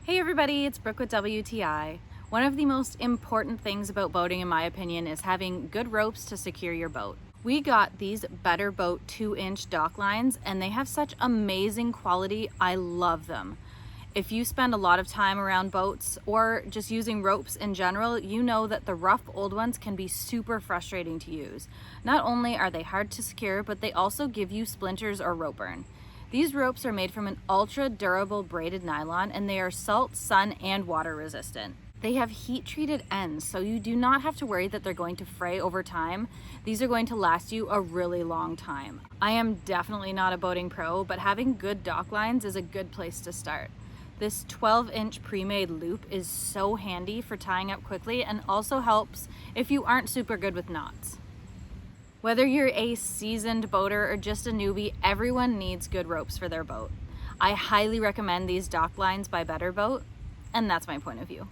Hey everybody, it's Brooke with WTI. One of the most important things about boating, in my opinion, is having good ropes to secure your boat. We got these Better Boat 2-inch dock lines and they have such amazing quality. I love them. If you spend a lot of time around boats or just using ropes in general, you know that the rough old ones can be super frustrating to use. Not only are they hard to secure, but they also give you splinters or rope burn. These ropes are made from an ultra durable braided nylon and they are salt, sun, and water resistant. They have heat treated ends, so you do not have to worry that they're going to fray over time. These are going to last you a really long time. I am definitely not a boating pro, but having good dock lines is a good place to start. This 12-inch pre-made loop is so handy for tying up quickly and also helps if you aren't super good with knots. Whether you're a seasoned boater or just a newbie, everyone needs good ropes for their boat. I highly recommend these dock lines by Better Boat, and that's my point of view.